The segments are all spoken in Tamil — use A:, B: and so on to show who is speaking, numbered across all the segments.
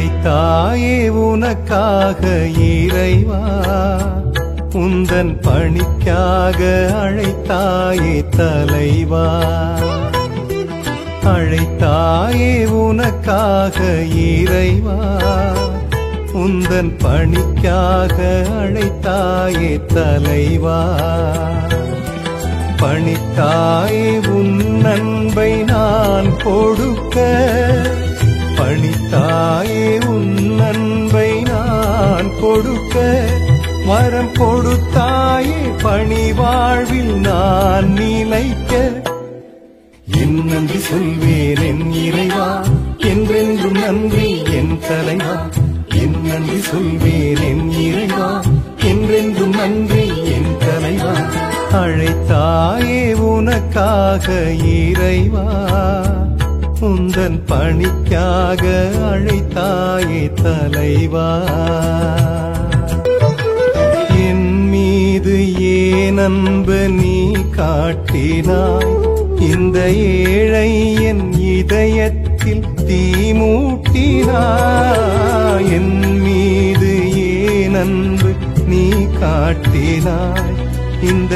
A: அழைத்தாயே உனக்காக இறைவா, உந்தன் பணிக்காக அழைத்தாயே தலைவா. அழைத்தாயே உனக்காக இறைவா, உந்தன் பணிக்காக அழைத்தாயே தலைவா. பணித்தாயே உன் அன்பை நான் கொடுக்க, பணித்தாயே உன் அன்பை நான் கொடுக்க, வரம் கொடுத்தாயே பணி வாழ்வில் நான் நிலைக்க. என் நன்றி சொல்வேன் என் இறைவா, என்றென்றும் நன்றி என் தலைவா. என் நன்றி சொல்வேன் என் இறைவா, என்றென்றும் நன்றி என் தலைவா. அழைத்தாயே உனக்காக இறைவா, உந்தன் பணிக்காக அழைத்தாயே தலைவா. என் மீது ஏன் அன்பு நீ காட்டினாய், இந்த ஏழை என் இதயத்தில் தீ மூட்டினாய். என் மீது ஏன் அன்பு நீ காட்டினாய், இந்த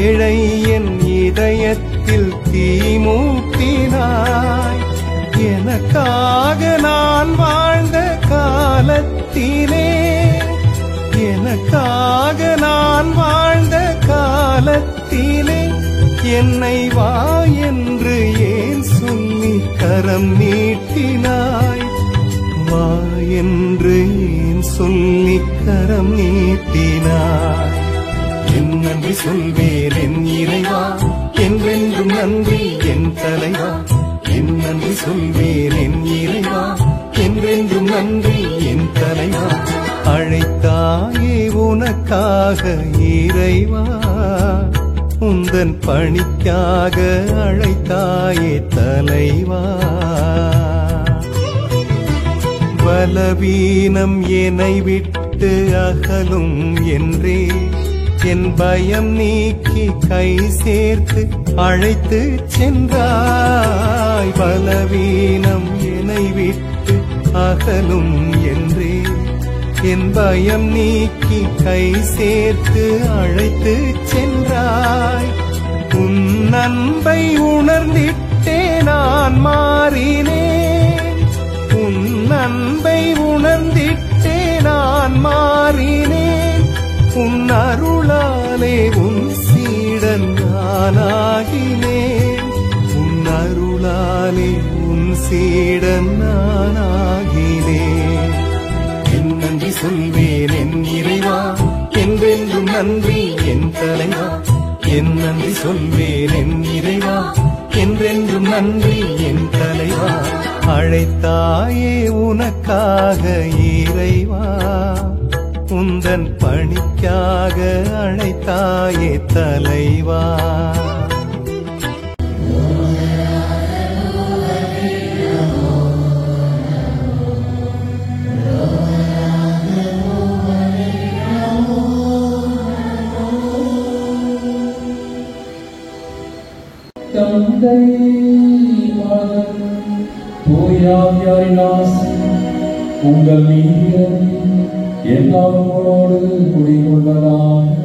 A: ஏழை என் இதயத்தில் தீ மூட்டினாய். எனக்காக நான் வாழ்ந்த காலத்திலே, எனக்காக நான் வாழ்ந்த காலத்திலே, என்னை வா என்று ஏன் சொல்லி கரம் நீட்டினாய். வா என்று ஏன் சொல்லி கரம் நீட்டினாய். என் நன்றி சொல்வேன் என் இறைவா, என்றென்றும் நன்றி என் தலைவா. என் நன்றி சொல்வேன் என் இறைவா, என்றென்றும் நன்றி என் தலைவா. அழைத்தாயே உனக்காக இறைவா, உந்தன் பணிக்காக அழைத்தாயே தலைவா. பலவீனம் என்னை விட்டு அகலும் என்றே, என் பயம் நீக்கி கை சேர்த்து அழைத்து சென்றாய். பலவீனம் என்னை விட்டு அகலும் என்றே, என் பயம் நீக்கி கை சேர்த்து அழைத்து சென்றாய். உன் அன்பை உணர்ந்திட்டே நான் மாறினேன், உன் அன்பை உணர்ந்திட்டே நான் மாறினேன். உன் அருளாலே உன் சீடன் நானாகினேன், உன் அருளாலே உன் சீடன் நானாகினேன். என் நன்றி சொல்வேன் என் இறைவா, என்றென்றும் நன்றி என் தலைவா. என் நன்றி சொல்வேன் என் இறைவா, என்றென்றும் நன்றி என் தலைவா. அழைத்தாயே உனக்காக இறைவா, உந்தன் பணிக்காக அழைத்தாயே தலைவா.
B: தந்தை மகன் தூயாவியாரின் ஆசை உங்கள் மீது எல்லாரோடு குடிகொள்வதாக.